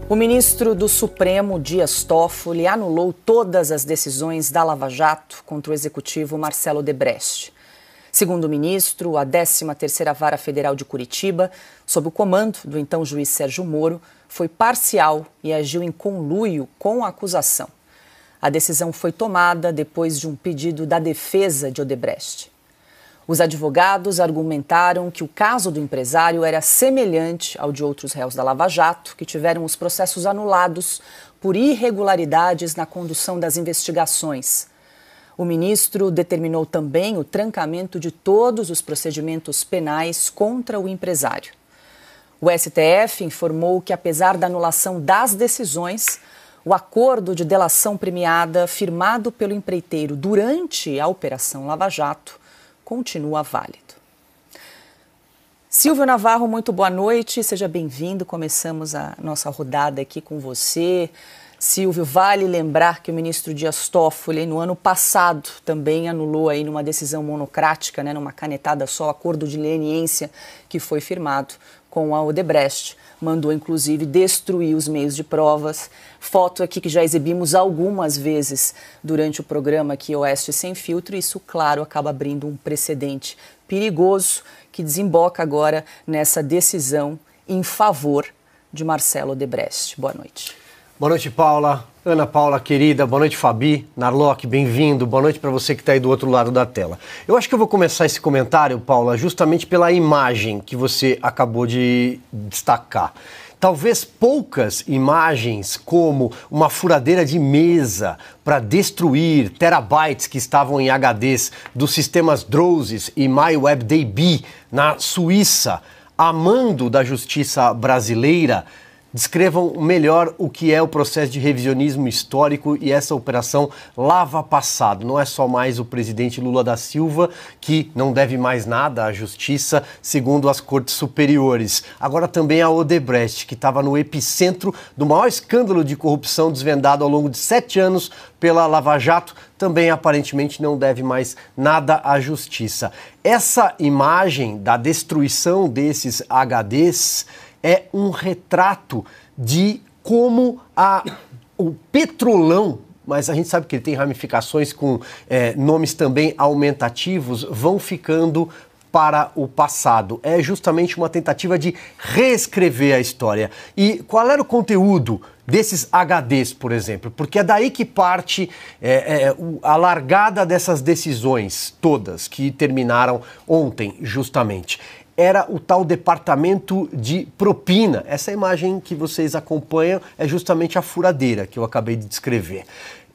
O ministro do Supremo, Dias Toffoli, anulou todas as decisões da Lava Jato contra o executivo Marcelo Odebrecht. Segundo o ministro, a 13ª Vara Federal de Curitiba, sob o comando do então juiz Sérgio Moro, foi parcial e agiu em conluio com a acusação. A decisão foi tomada depois de um pedido da defesa de Odebrecht. Os advogados argumentaram que o caso do empresário era semelhante ao de outros réus da Lava Jato, que tiveram os processos anulados por irregularidades na condução das investigações. O ministro determinou também o trancamento de todos os procedimentos penais contra o empresário. O STF informou que, apesar da anulação das decisões, o acordo de delação premiada firmado pelo empreiteiro durante a Operação Lava Jato continua válido. Silvio Navarro, muito boa noite, seja bem-vindo. Começamos a nossa rodada aqui com você. Silvio, vale lembrar que o ministro Dias Toffoli, no ano passado, também anulou aí numa decisão monocrática, numa canetada só, o acordo de leniência que foi firmado com a Odebrecht. Mandou, inclusive, destruir os meios de provas. Foto aqui que já exibimos algumas vezes durante o programa aqui, Oeste Sem Filtro. Isso, claro, acaba abrindo um precedente perigoso que desemboca agora nessa decisão em favor de Marcelo Odebrecht. Boa noite. Boa noite, Paula. Ana Paula, querida. Boa noite, Fabi. Narlock, bem-vindo. Boa noite para você que está aí do outro lado da tela. Eu acho que eu vou começar esse comentário, Paula, justamente pela imagem que você acabou de destacar. Talvez poucas imagens como uma furadeira de mesa para destruir terabytes que estavam em HDs dos sistemas Drozes e MyWebDB na Suíça, a mando da justiça brasileira, descrevam melhor o que é o processo de revisionismo histórico e essa operação lava passado. Não é só mais o presidente Lula da Silva que não deve mais nada à justiça, segundo as cortes superiores. Agora também a Odebrecht, que estava no epicentro do maior escândalo de corrupção desvendado ao longo de 7 anos pela Lava Jato, também aparentemente não deve mais nada à justiça. Essa imagem da destruição desses HDs é um retrato de como o Petrolão, mas a gente sabe que ele tem ramificações com nomes também aumentativos, vão ficando para o passado. É justamente uma tentativa de reescrever a história. E qual era o conteúdo desses HDs, por exemplo? Porque é daí que parte a largada dessas decisões todas que terminaram ontem, justamente. Era o tal departamento de propina. Essa imagem que vocês acompanham é justamente a furadeira que eu acabei de descrever,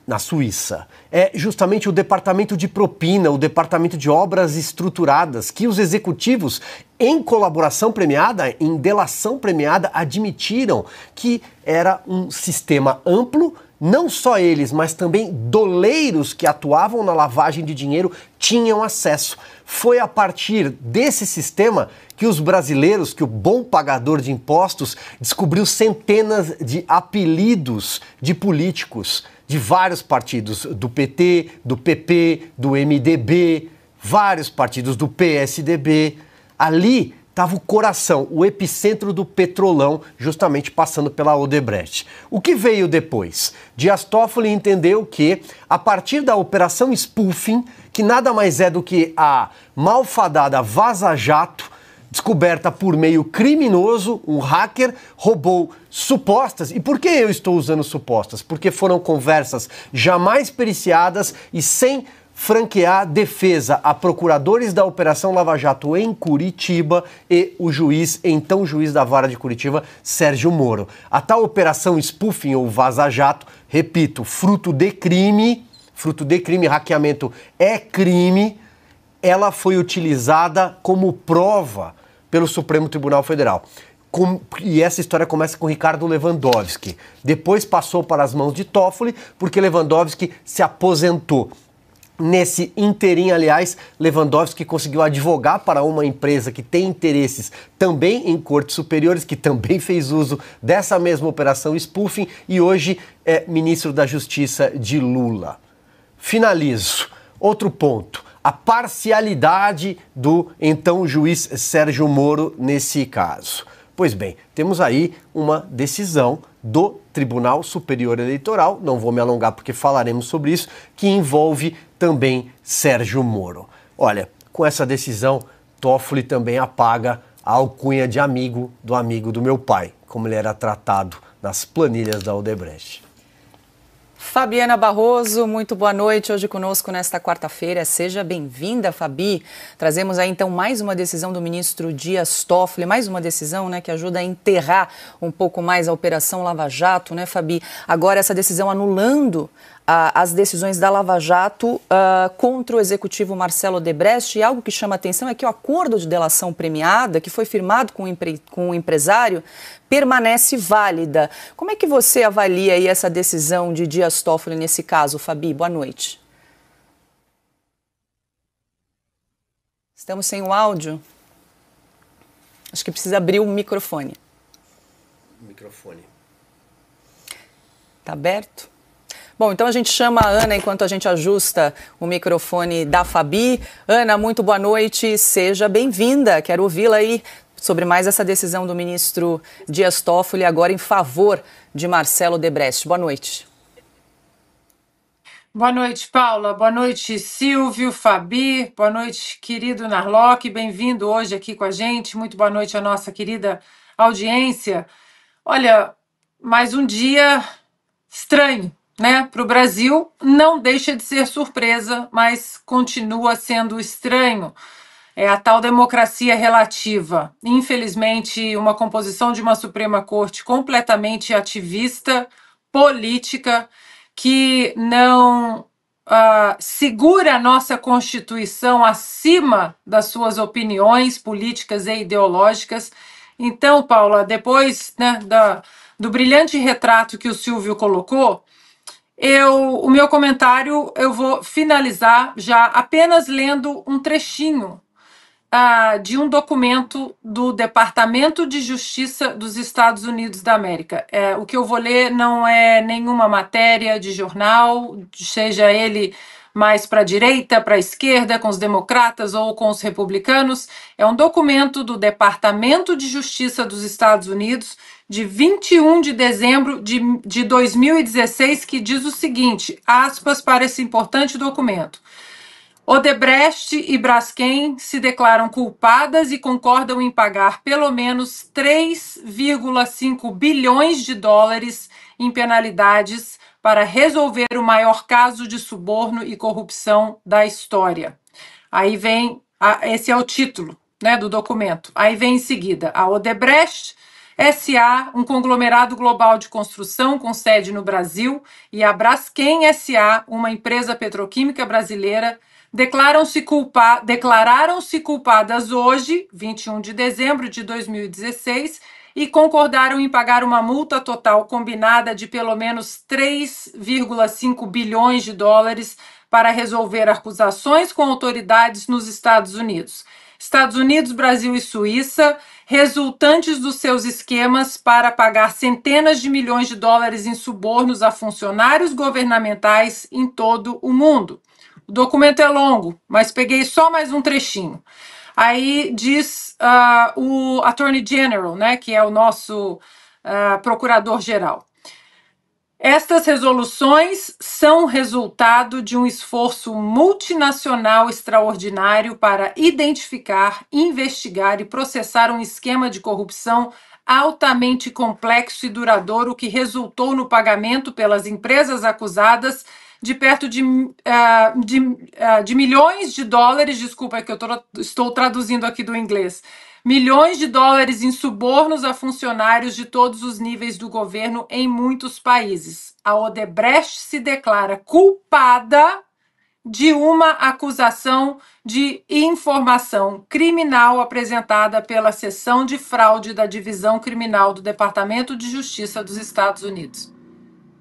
na Suíça. É justamente o departamento de propina, o departamento de obras estruturadas, que os executivos, em colaboração premiada, em delação premiada, admitiram que era um sistema amplo. Não só eles, mas também doleiros que atuavam na lavagem de dinheiro tinham acesso. Foi a partir desse sistema que os brasileiros, que o bom pagador de impostos, descobriu centenas de apelidos de políticos de vários partidos, do PT, do PP, do MDB, vários partidos do PSDB. Ali estava o coração, o epicentro do Petrolão, justamente passando pela Odebrecht. O que veio depois? Dias Toffoli entendeu que, a partir da Operação Spoofing, que nada mais é do que a malfadada Vaza Jato, descoberta por meio criminoso, um hacker roubou supostas. E por que eu estou usando supostas? Porque foram conversas jamais periciadas e sem franquear defesa a procuradores da Operação Lava Jato em Curitiba e o então juiz da Vara de Curitiba, Sérgio Moro. A tal Operação Spoofing ou Vaza Jato, repito, fruto de crime, hackeamento é crime, ela foi utilizada como prova pelo Supremo Tribunal Federal. E essa história começa com Ricardo Lewandowski. Depois passou para as mãos de Toffoli, porque Lewandowski se aposentou. Nesse interim, aliás, Lewandowski conseguiu advogar para uma empresa que tem interesses também em cortes superiores, que também fez uso dessa mesma operação spoofing e hoje é ministro da Justiça de Lula. Finalizo. Outro ponto. A parcialidade do então juiz Sérgio Moro nesse caso. Pois bem, temos aí uma decisão do Tribunal Superior Eleitoral, não vou me alongar porque falaremos sobre isso, que envolve também Sérgio Moro. Olha, com essa decisão, Toffoli também apaga a alcunha de amigo do meu pai, como ele era tratado nas planilhas da Odebrecht. Fabiana Barroso, muito boa noite. Hoje conosco nesta quarta-feira. Seja bem-vinda, Fabi. Trazemos aí então mais uma decisão do ministro Dias Toffoli, mais uma decisão, né, que ajuda a enterrar um pouco mais a Operação Lava Jato, né, Fabi? Agora essa decisão anulando as decisões da Lava Jato contra o executivo Marcelo Odebrecht. E algo que chama atenção é que o acordo de delação premiada, que foi firmado com o empresário, permanece válida. Como é que você avalia aí essa decisão de Dias Toffoli nesse caso, Fabi? Boa noite. Estamos sem o áudio. Acho que precisa abrir o microfone. Microfone. Está aberto? Bom, então a gente chama a Ana enquanto a gente ajusta o microfone da Fabi. Ana, muito boa noite, seja bem-vinda. Quero ouvi-la aí sobre mais essa decisão do ministro Dias Toffoli, agora em favor de Marcelo Odebrecht. Boa noite. Boa noite, Paula. Boa noite, Silvio, Fabi. Boa noite, querido Narlock. Bem-vindo hoje aqui com a gente. Muito boa noite à nossa querida audiência. Olha, mais um dia estranho, né? Para o Brasil, não deixa de ser surpresa, mas continua sendo estranho. É a tal democracia relativa. Infelizmente, uma composição de uma Suprema Corte completamente ativista, política, que não segura a nossa Constituição acima das suas opiniões políticas e ideológicas. Então, Paula, depois, né, do brilhante retrato que o Silvio colocou, o meu comentário eu vou finalizar já apenas lendo um trechinho de um documento do Departamento de Justiça dos Estados Unidos da América. O que eu vou ler não é nenhuma matéria de jornal, seja ele mais para a direita, para a esquerda, com os democratas ou com os republicanos. É um documento do Departamento de Justiça dos Estados Unidos, de 21 de dezembro de 2016, que diz o seguinte, aspas para esse importante documento. Odebrecht e Braskem se declaram culpadas e concordam em pagar pelo menos 3,5 bilhões de dólares em penalidades para resolver o maior caso de suborno e corrupção da história. Aí vem, esse é o título, né, do documento. Aí vem em seguida a Odebrecht S.A., um conglomerado global de construção com sede no Brasil, e a Braskem S.A., uma empresa petroquímica brasileira, declararam-se culpadas hoje, 21 de dezembro de 2016, e concordaram em pagar uma multa total combinada de pelo menos 3,5 bilhões de dólares para resolver acusações com autoridades nos Estados Unidos. Estados Unidos, Brasil e Suíça, resultantes dos seus esquemas para pagar centenas de milhões de dólares em subornos a funcionários governamentais em todo o mundo. O documento é longo, mas peguei só mais um trechinho. Aí diz o Attorney General, né, que é o nosso procurador-geral. Estas resoluções são resultado de um esforço multinacional extraordinário para identificar, investigar e processar um esquema de corrupção altamente complexo e duradouro que resultou no pagamento pelas empresas acusadas de perto de milhões de dólares, desculpa, é que eu estou traduzindo aqui do inglês, milhões de dólares em subornos a funcionários de todos os níveis do governo em muitos países. A Odebrecht se declara culpada de uma acusação de informação criminal apresentada pela seção de fraude da Divisão Criminal do Departamento de Justiça dos Estados Unidos.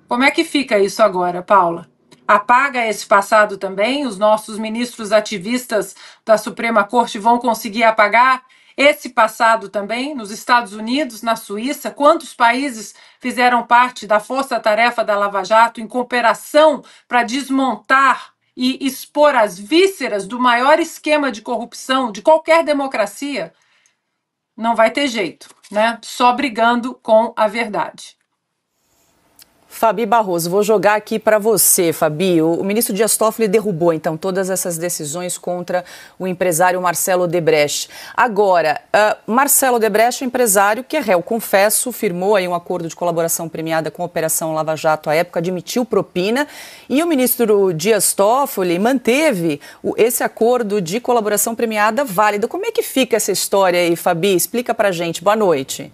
Como é que fica isso agora, Paula? Apaga esse passado também? Os nossos ministros ativistas da Suprema Corte vão conseguir apagar esse passado também? Nos Estados Unidos, na Suíça, quantos países fizeram parte da força-tarefa da Lava Jato em cooperação para desmontar e expor as vísceras do maior esquema de corrupção de qualquer democracia? não vai ter jeito, né? Só brigando com a verdade. Fabi Barroso, vou jogar aqui para você, Fabi. O ministro Dias Toffoli derrubou, então, todas essas decisões contra o empresário Marcelo Odebrecht. Agora, Marcelo Odebrecht é um empresário que é réu, confesso, firmou aí um acordo de colaboração premiada com a Operação Lava Jato à época, admitiu propina, e o ministro Dias Toffoli manteve esse acordo de colaboração premiada válido. Como é que fica essa história aí, Fabi? Explica pra gente. Boa noite.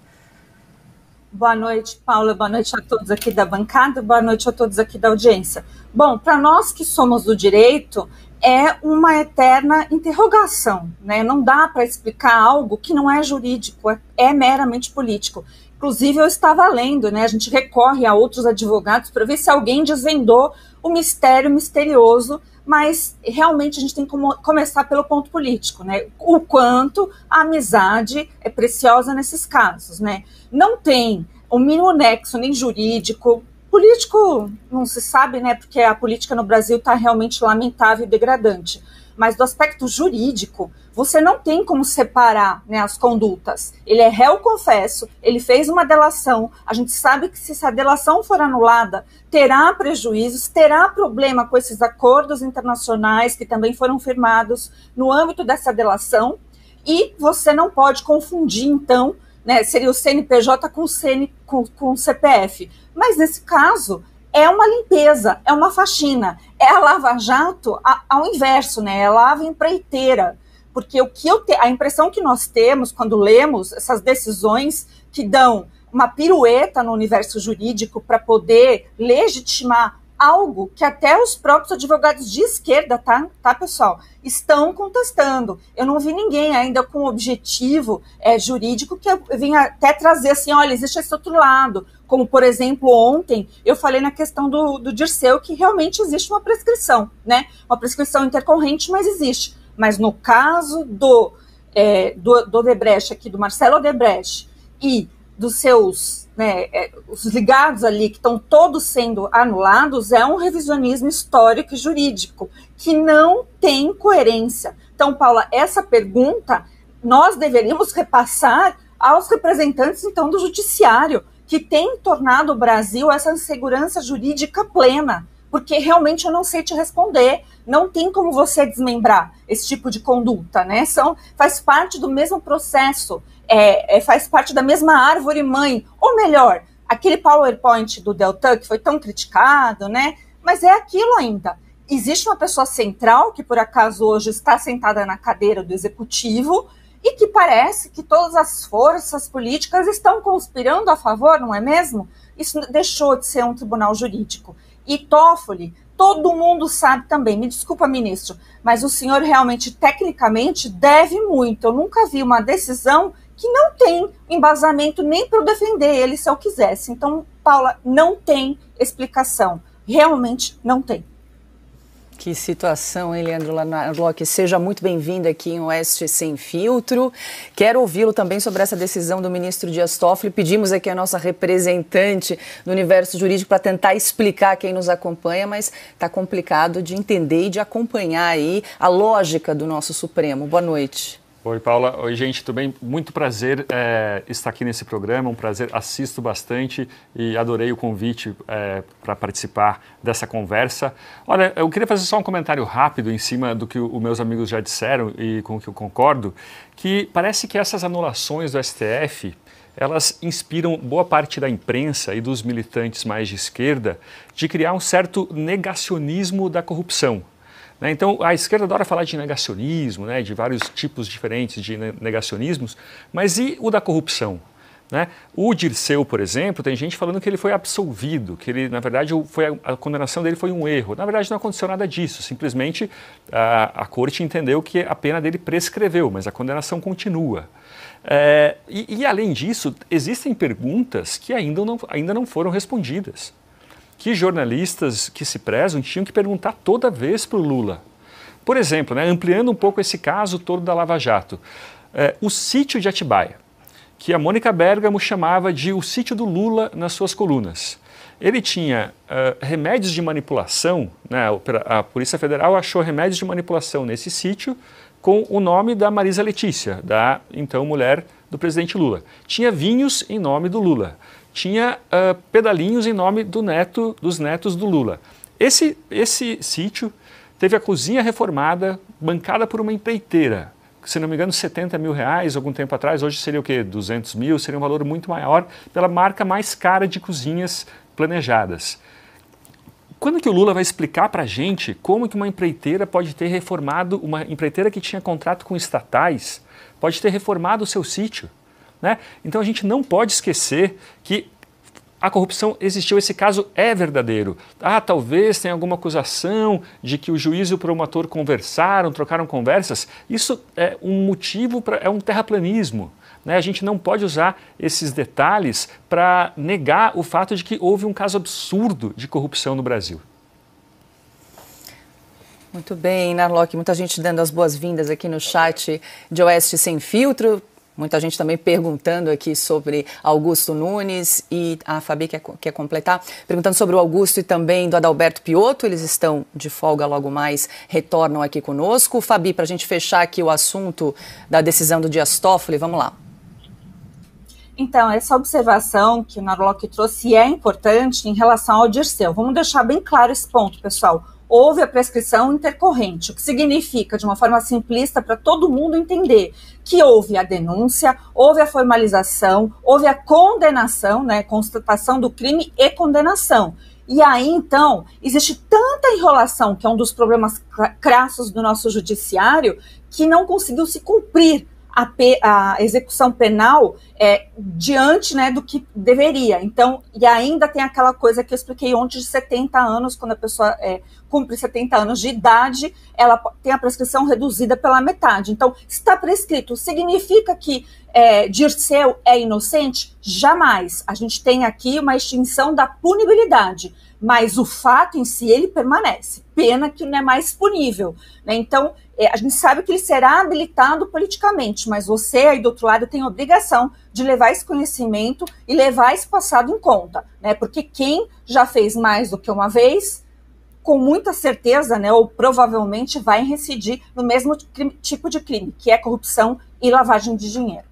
Boa noite, Paula. Boa noite a todos aqui da bancada. Boa noite a todos aqui da audiência. Bom, para nós que somos do direito, é uma eterna interrogação, né? Não dá para explicar algo que não é jurídico, é meramente político. Inclusive, eu estava lendo, né? A gente recorre a outros advogados para ver se alguém desvendou o mistério misterioso, mas realmente a gente tem que começar pelo ponto político, né? O quanto a amizade é preciosa nesses casos, né? Não tem o mínimo nexo nem jurídico, político não se sabe, né? Porque a política no Brasil está realmente lamentável e degradante. Mas do aspecto jurídico, você não tem como separar, né, as condutas. Ele é réu confesso, ele fez uma delação, a gente sabe que se essa delação for anulada, terá prejuízos, terá problema com esses acordos internacionais que também foram firmados no âmbito dessa delação, e você não pode confundir, então, né, seria o CNPJ com o CPF. Mas nesse caso, é uma limpeza, é uma faxina. É a Lava Jato ao inverso, né? É a lava empreiteira. Porque a impressão que nós temos quando lemos essas decisões que dão uma pirueta no universo jurídico para poder legitimar algo que até os próprios advogados de esquerda, tá, pessoal, estão contestando. Eu não vi ninguém ainda com objetivo jurídico que eu vinha até trazer assim, olha, existe esse outro lado. Como, por exemplo, ontem eu falei na questão do Dirceu que realmente existe uma prescrição, né? Uma prescrição intercorrente, mas existe. Mas no caso do Odebrecht aqui, do Marcelo Odebrecht e dos seus, né, os ligados ali que estão todos sendo anulados, é um revisionismo histórico e jurídico que não tem coerência. Então, Paula, essa pergunta nós deveríamos repassar aos representantes, então, do judiciário, que tem tornado o Brasil essa insegurança jurídica plena, porque realmente eu não sei te responder, não tem como você desmembrar esse tipo de conduta, né? Faz parte do mesmo processo, faz parte da mesma árvore mãe, ou melhor, aquele PowerPoint do Deltan que foi tão criticado, né? Mas é aquilo ainda. Existe uma pessoa central que por acaso hoje está sentada na cadeira do executivo e que parece que todas as forças políticas estão conspirando a favor, não é mesmo? Isso deixou de ser um tribunal jurídico. E Toffoli, todo mundo sabe também, me desculpa, ministro, mas o senhor realmente, tecnicamente, deve muito. Eu nunca vi uma decisão que não tem embasamento nem para eu defender ele se eu quisesse. Então, Paula, não tem explicação. Realmente não tem. Que situação, hein, Leandro Narlock? Seja muito bem-vindo aqui em Oeste Sem Filtro. Quero ouvi-lo também sobre essa decisão do ministro Dias Toffoli. Pedimos aqui a nossa representante do universo jurídico para tentar explicar quem nos acompanha, mas está complicado de entender e de acompanhar aí a lógica do nosso Supremo. Boa noite. Oi, Paula. Oi, gente, tudo bem? Muito prazer estar aqui nesse programa, um prazer, assisto bastante e adorei o convite para participar dessa conversa. Olha, eu queria fazer só um comentário rápido em cima do que os meus amigos já disseram e com o que eu concordo, que parece que essas anulações do STF, elas inspiram boa parte da imprensa e dos militantes mais de esquerda de criar um certo negacionismo da corrupção. Então, a esquerda adora falar de negacionismo, né, de vários tipos diferentes de negacionismos, mas e o da corrupção? Né? O Dirceu, por exemplo, tem gente falando que ele foi absolvido, que ele, na verdade, a condenação dele foi um erro. Na verdade, não aconteceu nada disso, simplesmente a corte entendeu que a pena dele prescreveu, mas a condenação continua. E além disso, existem perguntas que ainda não foram respondidas, que jornalistas que se prezam tinham que perguntar toda vez para o Lula. Por exemplo, né, ampliando um pouco esse caso todo da Lava Jato, o sítio de Atibaia, que a Mônica Bergamo chamava de o sítio do Lula nas suas colunas. Ele tinha remédios de manipulação, né, a Polícia Federal achou remédios de manipulação nesse sítio com o nome da Marisa Letícia, da então mulher do presidente Lula. Tinha vinhos em nome do Lula. Tinha pedalinhos em nome dos netos do Lula. Esse sítio teve a cozinha reformada, bancada por uma empreiteira. Se não me engano, 70 mil reais, algum tempo atrás, hoje seria o quê? 200 mil, seria um valor muito maior, pela marca mais cara de cozinhas planejadas. Quando que o Lula vai explicar para a gente como que uma empreiteira pode ter reformado, uma empreiteira que tinha contrato com estatais, pode ter reformado o seu sítio, né? Então a gente não pode esquecer que a corrupção existiu, esse caso é verdadeiro. Talvez tenha alguma acusação de que o juiz e o promotor conversaram, trocaram conversas. Isso é um motivo, é um terraplanismo. A gente não pode usar esses detalhes para negar o fato de que houve um caso absurdo de corrupção no Brasil. Muito bem, Narlock, muita gente dando as boas-vindas aqui no chat de Oeste Sem Filtro. Muita gente também perguntando aqui sobre Augusto Nunes e a Fabi quer completar, perguntando sobre o Augusto e também do Adalberto Piotto. Eles estão de folga logo mais, retornam aqui conosco. Fabi, para a gente fechar aqui o assunto da decisão do Dias Toffoli, vamos lá. Então, essa observação que o Narlock trouxe é importante em relação ao Dirceu. Vamos deixar bem claro esse ponto, pessoal. Houve a prescrição intercorrente, o que significa, de uma forma simplista, para todo mundo entender que houve a denúncia, houve a formalização, houve a condenação, né, constatação do crime e condenação. E aí, então, existe tanta enrolação, que é um dos problemas crassos do nosso judiciário, que não conseguiu se cumprir a execução penal diante, né, do que deveria. Então, e ainda tem aquela coisa que eu expliquei ontem de 70 anos, quando a pessoa cumpre 70 anos de idade, ela tem a prescrição reduzida pela metade. Então, está prescrito. Significa que Dirceu é inocente? Jamais. A gente tem aqui uma extinção da punibilidade, mas o fato em si, ele permanece. Pena que não é mais punível, né? Então, a gente sabe que ele será habilitado politicamente, mas você aí do outro lado tem a obrigação de levar esse conhecimento e levar esse passado em conta, né? Porque quem já fez mais do que uma vez, com muita certeza, né, ou provavelmente vai reincidir no mesmo tipo de crime, que é corrupção e lavagem de dinheiro.